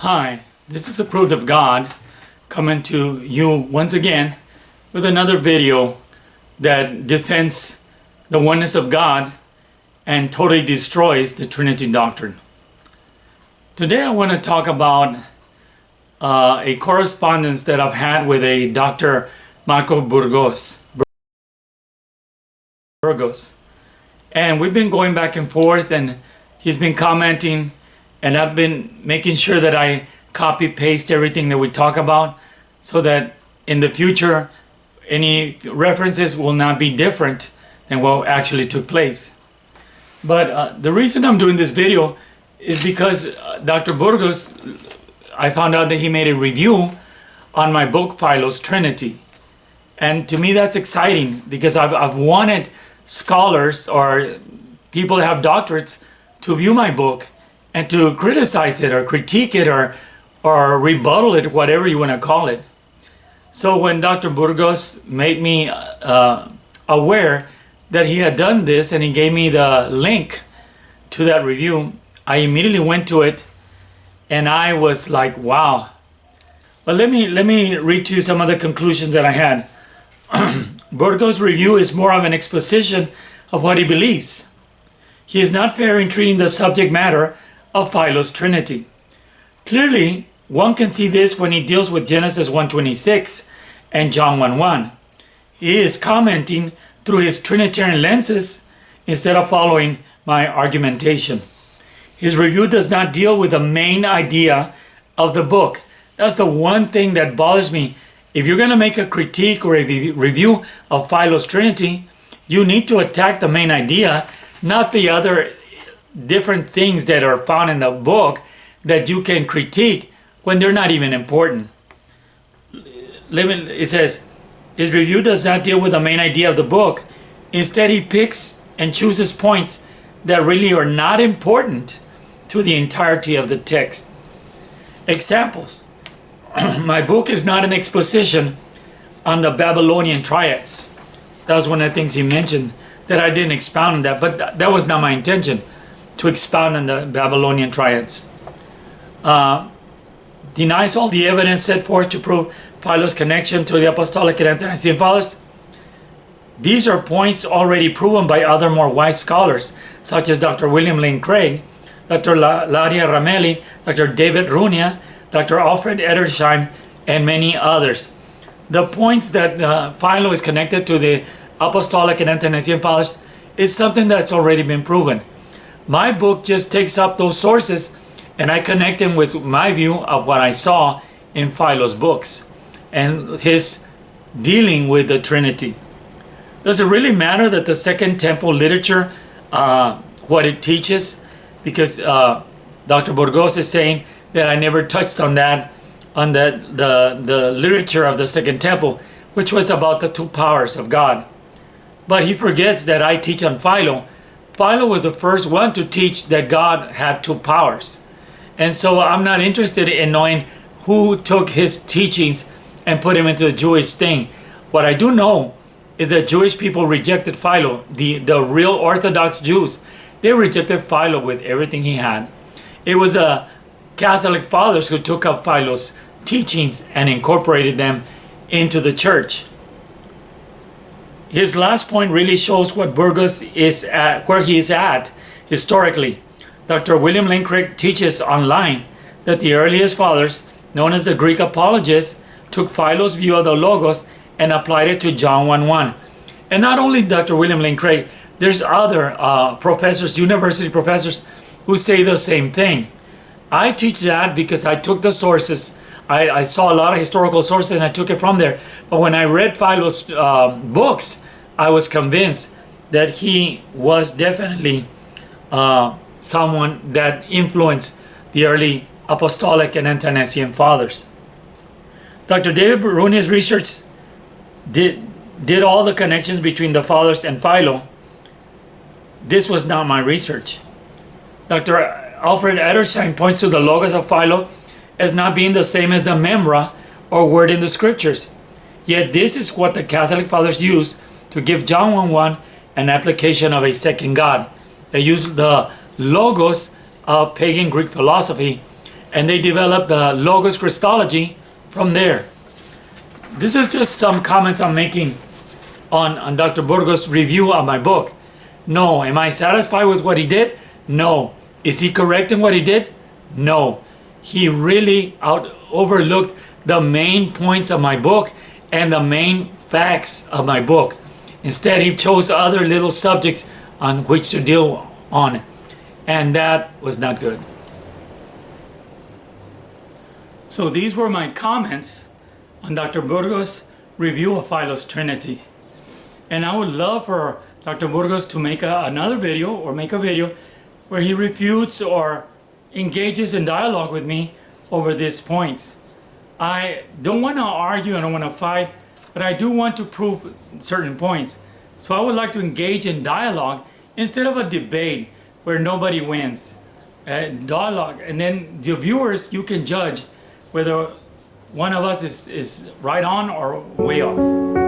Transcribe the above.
Hi, this is Approved of God coming to you once again with another video that defends the oneness of God and totally destroys the Trinity doctrine. Today I want to talk about a correspondence that I've had with a Dr. Marco Burgos. And we've been going back and forth, and he's been commenting, and I've been making sure that I copy paste everything that we talk about so that in the future any references will not be different than what actually took place. But the reason I'm doing this video is because Dr. Burgos, I found out that he made a review on my book Philo's Trinity. And to me that's exciting because I've wanted scholars or people that have doctorates to view my book and to criticize it or critique it or rebuttal it, whatever you want to call it. So when Dr. Burgos made me aware that he had done this and he gave me the link to that review, I immediately went to it and I was like, wow. But let me read to you some of the conclusions that I had. Burgos' review is more of an exposition of what he believes. He is not fair in treating the subject matter of Philo's Trinity. Clearly, one can see this when he deals with Genesis 1:26 and John 1:1. He is commenting through his Trinitarian lenses instead of following my argumentation. His review does not deal with the main idea of the book. That's the one thing that bothers me. If you're going to make a critique or a review of Philo's Trinity, you need to attack the main idea, not the other different things that are found in the book that you can critique when they're not even important. It says, his review does not deal with the main idea of the book. Instead, he picks and chooses points that really are not important to the entirety of the text. Examples. My book is not an exposition on the Babylonian triads. That was one of the things he mentioned, that I didn't expound on that, but that was not my intention, to expound on the Babylonian triads. Denies all the evidence set forth to prove Philo's connection to the Apostolic and Ante-Nicene Fathers. These are points already proven by other more wise scholars, such as Dr. William Lane Craig, Dr. Laria Ramelli, Dr. David Runia, Dr. Alfred Edersheim, and many others. The points that Philo is connected to the Apostolic and Ante-Nicene Fathers is something that's already been proven. My book just takes up those sources and I connect them with my view of what I saw in Philo's books and his dealing with the Trinity. Does it really matter that the Second Temple literature, what it teaches? Because Dr. Burgos is saying that I never touched on that, on the literature of the Second Temple, which was about the two powers of God. But he forgets that I teach on Philo. Philo was the first one to teach that God had two powers. And so I'm not interested in knowing who took his teachings and put him into the Jewish thing. What I do know is that Jewish people rejected Philo. The real Orthodox Jews, they rejected Philo with everything he had. It was Catholic fathers who took up Philo's teachings and incorporated them into the church. His last point really shows what Burgos is at, where he is at historically. Dr. William Lane Craig teaches online that the earliest fathers, known as the Greek apologists, took Philo's view of the Logos and applied it to John 1:1. And not only Dr. William Lane Craig, there's other professors, university professors, who say the same thing. I teach that because I took the sources. I saw a lot of historical sources and I took it from there. But when I read Philo's books, I was convinced that he was definitely someone that influenced the early Apostolic and Ante-Nicene Fathers. Dr. David Runia's research did all the connections between the Fathers and Philo. This was not my research. Dr. Alfred Edersheim points to the Logos of Philo as not being the same as the Memra or word in the scriptures. Yet this is what the Catholic Fathers use to give John 1:1 an application of a second God. They use the Logos of pagan Greek philosophy and they developed the Logos Christology from there. This is just some comments I'm making on Dr. Burgos' review of my book. No. Am I satisfied with what he did? No. Is he correct in what he did? No. He really overlooked the main points of my book and the main facts of my book. Instead, he chose other little subjects on which to deal on, and that was not good. So these were my comments on Dr. Burgos' review of Philo's Trinity. And I would love for Dr. Burgos to make another video, or make a video where he refutes or engages in dialogue with me over these points. I don't want to argue, I don't want to fight, but I do want to prove certain points. So I would like to engage in dialogue instead of a debate where nobody wins. Dialogue, and then the viewers, you can judge whether one of us is right on or way off.